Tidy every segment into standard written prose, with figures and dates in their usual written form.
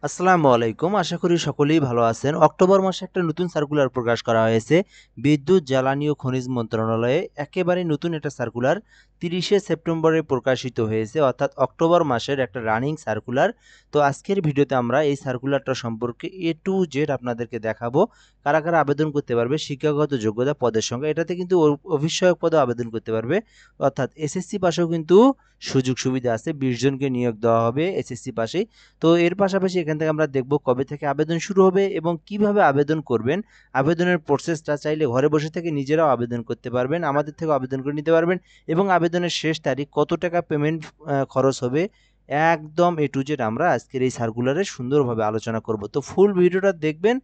আসসালামু আলাইকুম। আশা করি সকলেই ভালো আছেন। অক্টোবর মাসে একটা নতুন সার্কুলার প্রকাশ করা হয়েছে। বিদ্যুৎ, জ্বালানি ও খনিজ মন্ত্রণালয়ে একেবারে নতুন একটা সার্কুলার ৩০শে সেপ্টেম্বরে প্রকাশিত হয়েছে। অর্থাৎ অক্টোবর মাসের একটা রানিং সার্কুলার। তো আজকের ভিডিওতে আমরা এই সার্কুলারটা সম্পর্কে A to Z আপনাদেরকে দেখাবো। কারা, কারা আবেদন করতে পারবে, শিক্ষাগত যোগ্যতা, পদের সংখ্যা। এটাতে কিন্তু অফিস সহায়ক পদেও আবেদন করতে পারবে। অর্থাৎ এসএসসি পাশেও কিন্তু সুযোগ সুবিধা আছে। ২০ জনকে নিয়োগ দেওয়া হবে এসএসসি পাশেই। তো এর পাশাপাশি এখান থেকে আমরা দেখব কবে থেকে আবেদন শুরু হবে এবং কিভাবে আবেদন করবেন। আবেদনের প্রসেসটা চাইলে ঘরে বসে থেকে নিজেরাও আবেদন করতে পারবেন, আমাদের থেকেও আবেদন করে নিতে পারবেন এবং আবেদনের শেষ তারিখ, কত টাকা পেমেন্ট খরচ হবে, একদম A to Z আমরা আজকের এই সার্কুলারে সুন্দরভাবে আলোচনা করব। তো ফুল ভিডিওটা দেখবেন,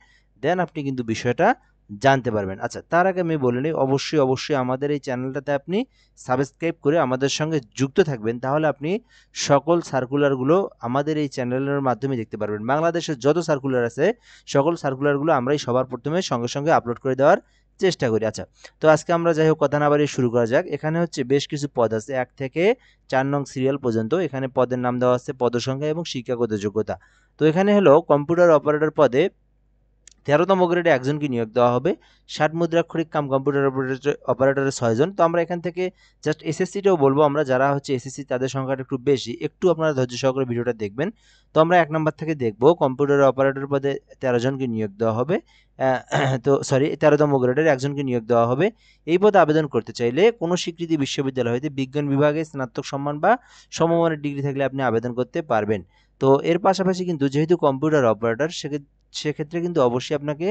দেন আপনি কিন্তু বিষয়টা জানতে পারবেন। আচ্ছা, তার আগে আমি বলে নিই, অবশ্যই আমাদের এই চ্যানেলটাতে আপনি সাবস্ক্রাইব করে আমাদের সঙ্গে যুক্ত থাকবেন। তাহলে আপনি সকল সার্কুলারগুলো আমাদের এই চ্যানেলের মাধ্যমে দেখতে পারবেন। বাংলাদেশের যত সার্কুলার আছে সকল সার্কুলারগুলো আমরাই সবার প্রথমে সঙ্গে আপলোড করে দেওয়ার চেষ্টা করি। আচ্ছা, তো আজকে আমরা যাই হোক কথা না বাড়িয়ে শুরু করা যাক। এখানে হচ্ছে বেশ কিছু পদ আছে ১ থেকে ৪ নং সিরিয়াল পর্যন্ত। এখানে পদের নাম দেওয়া আছে, পদসংখ্যা এবং শিক্ষাগত যোগ্যতা। তো এখানে হলো কম্পিউটার অপারেটর পদে ১৩তম গ্রেডে একজনকে নিয়োগ দেওয়া হবে। ৬০ মুদ্রাক্ষরিক কাম কম্পিউটার অপারেটরে ৬ জন। তো আমরা এখান থেকে জাস্ট এসএসসিটাও বলবো, আমরা যারা হচ্ছে এসএসসি তাদের সংখ্যাটা একটু বেশি। একটু আপনারা ধৈর্য সহকারে ভিডিওটা দেখবেন। তো আমরা ১ নাম্বার থেকে দেখব, কম্পিউটার অপারেটর পদে ১৩ জনকে নিয়োগ দেওয়া হবে। তো সরি, ১৩তম গ্রেডের একজনকে নিয়োগ দেওয়া হবে। এই পদে আবেদন করতে চাইলে কোনো স্বীকৃতি বিশ্ববিদ্যালয় হইতে বিজ্ঞান বিভাগে স্নাতক সম্মান বা সমমানের ডিগ্রি থাকলে আপনি আবেদন করতে পারবেন। তো এর পাশাপাশি কিন্তু যেহেতু কম্পিউটার অপারেটর, সেক্ষেত্রে কিন্তু অবশ্যই আপনাকে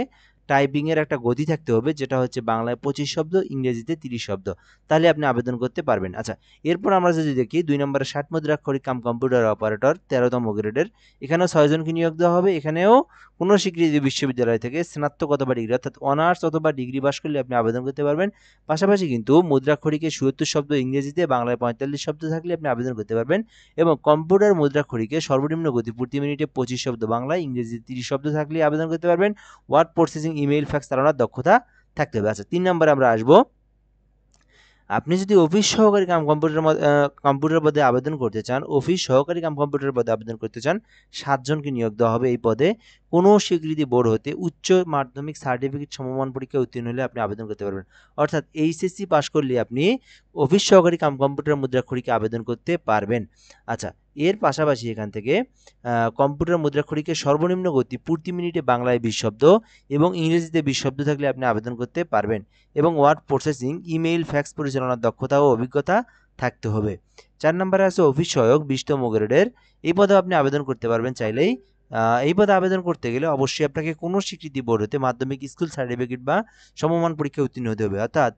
টাইপিংয়ের একটা গতি থাকতে হবে, যেটা হচ্ছে বাংলায় ২৫ শব্দ, ইংরেজিতে ৩০ শব্দ। তাহলে আপনি আবেদন করতে পারবেন। আচ্ছা, এরপর আমরা যদি দেখি ২ নম্বরে ৬০ মুদ্রাক্ষরিক কাম কম্পিউটার অপারেটর ১৩তম গ্রেডের, এখানেও ৬ জনকে নিয়োগ দেওয়া হবে। এখানেও কোনো স্বীকৃত বিশ্ববিদ্যালয় থেকে স্নাতক অথবা ডিগ্রি অর্থাৎ অনার্স অথবা ডিগ্রি পাস করলে আপনি আবেদন করতে পারবেন। পাশাপাশি কিন্তু মুদ্রাক্ষরিকে ৭৭ শব্দ ইংরেজিতে, বাংলায় ৪৫ শব্দ থাকলে আপনি আবেদন করতে পারবেন এবং কম্পিউটার মুদ্রাক্ষরিকে সর্বনিম্ন গতি প্রতি মিনিটে ২৫ শব্দ বাংলায়, ইংরেজিতে ৩০ শব্দ থাকলে আবেদন করতে পারবেন। ওয়ার্ড প্রসেসিং, ইমেইল, ফ্যাক্স চালানোর দক্ষতা থাকতে হবে। আচ্ছা, ৩ নম্বরে আমরা আসবো। আপনি যদি অফিস সহকারী কাম কম্পিউটার পদে আবেদন করতে চান, অফিস সহকারী কাম কম্পিউটার পদে আবেদন করতে চান, ৭ জনকে নিয়োগ দেওয়া হবে এই পদে। কোনো স্বীকৃতি বোর্ড হতে উচ্চ মাধ্যমিক সার্টিফিকেট সমমান পরীক্ষায় উত্তীর্ণ হলে আপনি আবেদন করতে পারবেন। অর্থাৎ এইচএসসি পাস করলে আপনি অফিস সহকারী কাম কম্পিউটার মুদ্রাক্ষরিকে আবেদন করতে পারবেন। আচ্ছা, এর পাশাপাশি এখান থেকে কম্পিউটার মুদ্রাক্ষরিকে সর্বনিম্ন গতি প্রতি মিনিটে বাংলায় ২০ শব্দ এবং ইংরেজিতে ২০ শব্দ থাকলে আপনি আবেদন করতে পারবেন এবং ওয়ার্ড প্রসেসিং, ইমেইল, ফ্যাক্স পরিচালনার দক্ষতা ও অভিজ্ঞতা থাকতে হবে। ৪ নম্বরে আছে অফিস সহায়ক ২০তম গ্রেডের। এই পদে আপনি আবেদন করতে পারবেন চাইলেই। এই পদে আবেদন করতে গেলে অবশ্যই আপনাকে কোনো স্বীকৃতি বোর্ড হতে মাধ্যমিক স্কুল সার্টিফিকেট বা সমমান পরীক্ষায় উত্তীর্ণ হতে হবে। অর্থাৎ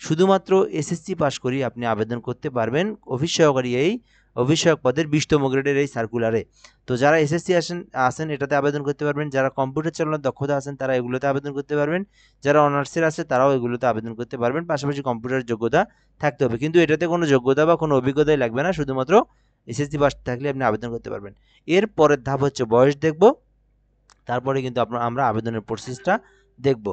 শুধুমাত্র এসএসসি পাস করেই আপনি আবেদন করতে পারবেন অফিস সহকারী এই অফিস সহায়ক পদের ২০তম গ্রেডের এই সার্কুলারে। তো যারা এসএসসি আছেন এটাতে আবেদন করতে পারবেন, যারা কম্পিউটার চালানোর দক্ষতা আছেন তারা এগুলোতে আবেদন করতে পারবেন, যারা অনার্সের আছে তারাও এগুলোতে আবেদন করতে পারবেন। পাশাপাশি কম্পিউটার যোগ্যতা থাকতে হবে, কিন্তু এটাতে কোনো যোগ্যতা বা কোনো অভিজ্ঞতাই লাগবে না, শুধুমাত্র এসএসসি পাস থাকলে আপনি আবেদন করতে পারবেন। এর পরের ধাপ হচ্ছে বয়স দেখব, তারপরে কিন্তু আমরা আবেদনের প্রসেসটা দেখব।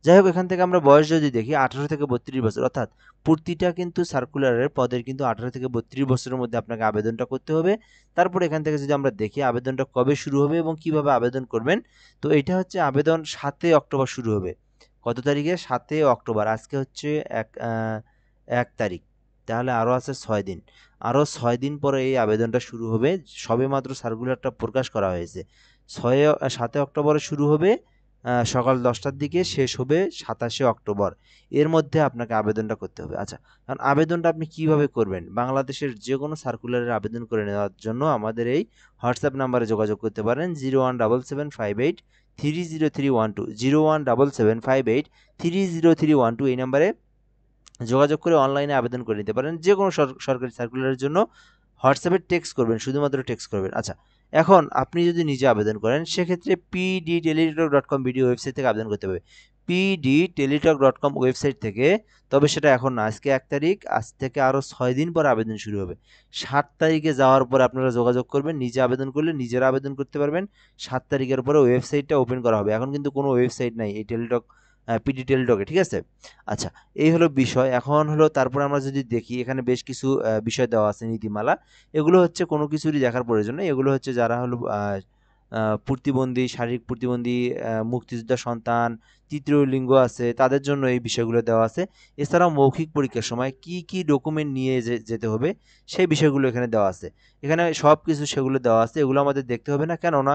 যাই হোক, এখান থেকে আমরা বয়স যদি দেখি ১৮ থেকে ৩২ বছর, অর্থাৎ প্রতিটা কিন্তু সার্কুলারের পদের কিন্তু ১৮ থেকে ৩২ বছরের মধ্যে আপনাকে আবেদনটা করতে হবে। তারপর এখান থেকে যদি আমরা দেখি আবেদনটা কবে শুরু হবে এবং কিভাবে আবেদন করবেন, তো এটা হচ্ছে আবেদন ৭ অক্টোবর শুরু হবে। কত তারিখে? ৭ অক্টোবর। আজকে হচ্ছে ১ তারিখ, তাহলে আরও আছে ৬ দিন। আরও ৬ দিন পরে এই আবেদনটা শুরু হবে। সবেমাত্র সার্কুলারটা প্রকাশ করা হয়েছে। ৭ অক্টোবরে শুরু হবে, সকাল ১০টার দিকে শেষ হবে ২৭শে অক্টোবর। এর মধ্যে আপনাকে আবেদনটা করতে হবে। আচ্ছা, এখন আবেদনটা আপনি কিভাবে করবেন? বাংলাদেশের যে কোনো সার্কুলারের আবেদন করে নেওয়ার জন্য আমাদের এই হোয়াটসঅ্যাপ নাম্বারে যোগাযোগ করতে পারেন 01775830312, 01775830312। এই নাম্বারে যোগাযোগ করে অনলাইনে আবেদন করে নিতে পারেন। যে কোনো সরকারি সার্কুলারের জন্য হোয়াটসঅ্যাপে টেক্সট করবেন, শুধুমাত্র টেক্সট করবেন। আচ্ছা, এখন আপনি যদি নিজে আবেদন করেন সেক্ষেত্রে pdteletalk.com ভিডিও ওয়েবসাইট থেকে আবেদন করতে হবে। pdteletalk.com ওয়েবসাইট থেকে, তবে সেটা এখন না, আজকে ১ তারিখ, আজ থেকে আরও ৬ দিন পর আবেদন শুরু হবে। ৭ তারিখে যাওয়ার পরে আপনারা যোগাযোগ করবেন, নিজে আবেদন করলে নিজেরা আবেদন করতে পারবেন। ৭ তারিখের পরে ওয়েবসাইটটা ওপেন করা হবে। এখন কিন্তু কোনো ওয়েবসাইট নাই এই টেলিটক পিডিটেল ডকে, ঠিক আছে। আচ্ছা, এই হলো বিষয়। এখন হলো তারপরে আমরা যদি দেখি এখানে বেশ কিছু বিষয় দেওয়া আছে নীতিমালা। এগুলো হচ্ছে কোনো কিছুরই দেখার প্রয়োজন নেই। এগুলো হচ্ছে যারা হলো প্রতিবন্ধী, শারীরিক প্রতিবন্ধী, মুক্তিযোদ্ধার সন্তান, তৃতীয় লিঙ্গ আছে তাদের জন্য এই বিষয়গুলো দেওয়া আছে। এছাড়াও মৌখিক পরীক্ষার সময় কি ডকুমেন্ট নিয়ে যেতে হবে সেই বিষয়গুলো এখানে দেওয়া আছে। এখানে সব কিছু সেগুলো দেওয়া আছে। এগুলো আমাদের দেখতে হবে না, কেননা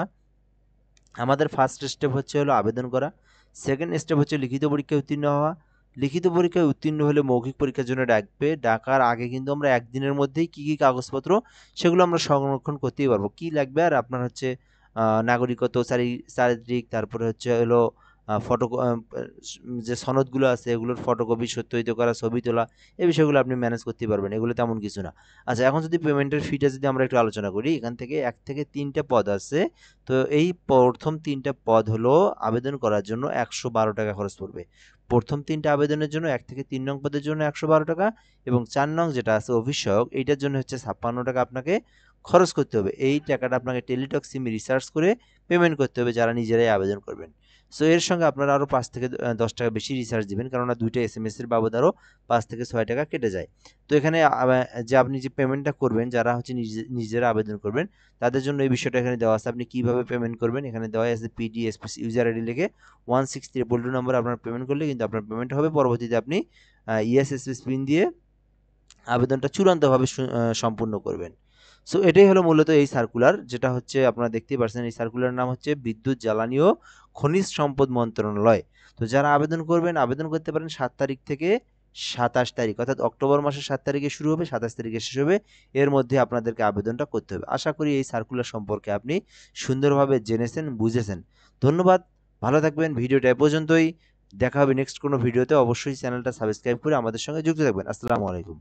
আমাদের ফার্স্ট স্টেপ হচ্ছে হলো আবেদন করা। সেকেন্ড স্টেপ হচ্ছে লিখিত পরীক্ষায় উত্তীর্ণ হওয়া। লিখিত পরীক্ষায় উত্তীর্ণ হলে মৌখিক পরীক্ষার জন্য ডাকবে। ডাকার আগে কিন্তু আমরা একদিনের মধ্যেই কী কাগজপত্র সেগুলো আমরা সংরক্ষণ করতেই পারবো। কি লাগবে আর আপনার হচ্ছে নাগরিকত্ব, চারিত্রিক, তারপরে হচ্ছে হলো ফটো, যে সনদগুলো আছে এগুলোর ফটোকপি, সত্যায়িত করা, ছবি তোলা, এই বিষয়গুলো আপনি ম্যানেজ করতে পারবেন। এগুলো তেমন কিছু না। আচ্ছা, এখন যদি পেমেন্টের ফিটা যদি আমরা একটু আলোচনা করি, এখান থেকে 1 থেকে 3টা পদ আছে। তো এই প্রথম 3টা পদ হলো আবেদন করার জন্য 112 টাকা খরচ পড়বে। প্রথম 3টা আবেদনের জন্য 1 থেকে 3 নং পদের জন্য 112 টাকা, এবং 4 নং যেটা আছে অফিস সহায়ক, এইটার জন্য হচ্ছে 56 টাকা আপনাকে খরচ করতে হবে। এই টাকাটা আপনাকে টেলিটক সিমে রিচার্জ করে পেমেন্ট করতে হবে যারা নিজেরাই আবেদন করবেন। সো এর সঙ্গে আপনারা আরও 5 থেকে 10 টাকা বেশি রিচার্জ দিবেন, কেননা 2টা SMS এর বাবদ আরও 5 থেকে 6 টাকা কেটে যায়। তো এখানে যে আপনি যে পেমেন্টটা করবেন, যারা হচ্ছে নিজেরা আবেদন করবেন তাদের জন্য এই বিষয়টা এখানে দেওয়া আছে। আপনি কিভাবে পেমেন্ট করবেন এখানে দেওয়া আছে, পিডি স্পেস ইউজার আইডি লিখে 16322 নম্বরে আপনার পেমেন্ট করলে কিন্তু আপনার পেমেন্ট হবে। পরবর্তীতে আপনি ইয়েস স্পেস পিন দিয়ে আবেদনটা চূড়ান্তভাবে সম্পূর্ণ করবেন। সো এটাই হলো মূলত এই সার্কুলার, যেটা হচ্ছে আপনারা দেখতেই পাচ্ছেন। এই সার্কুলার নাম হচ্ছে বিদ্যুৎ, জ্বালানি ও খনিজ সম্পদ মন্ত্রণালয়। তো যারা আবেদন করবেন আবেদন করতে পারেন 7 তারিখ থেকে 27 তারিখ, অর্থাৎ অক্টোবর মাসের 7 তারিখে শুরু হবে, 27 তারিখে শেষ হবে। এর মধ্যে আপনাদেরকে আবেদনটা করতে হবে। আশা করি এই সার্কুলার সম্পর্কে আপনি সুন্দরভাবে জেনেছেন, বুঝেছেন। ধন্যবাদ, ভালো থাকবেন। ভিডিওটা এ পর্যন্তই। দেখা হবে নেক্সট কোনো ভিডিওতে। অবশ্যই চ্যানেলটা সাবস্ক্রাইব করে আমাদের সঙ্গে যুক্ত থাকবেন। আসসালামু আলাইকুম।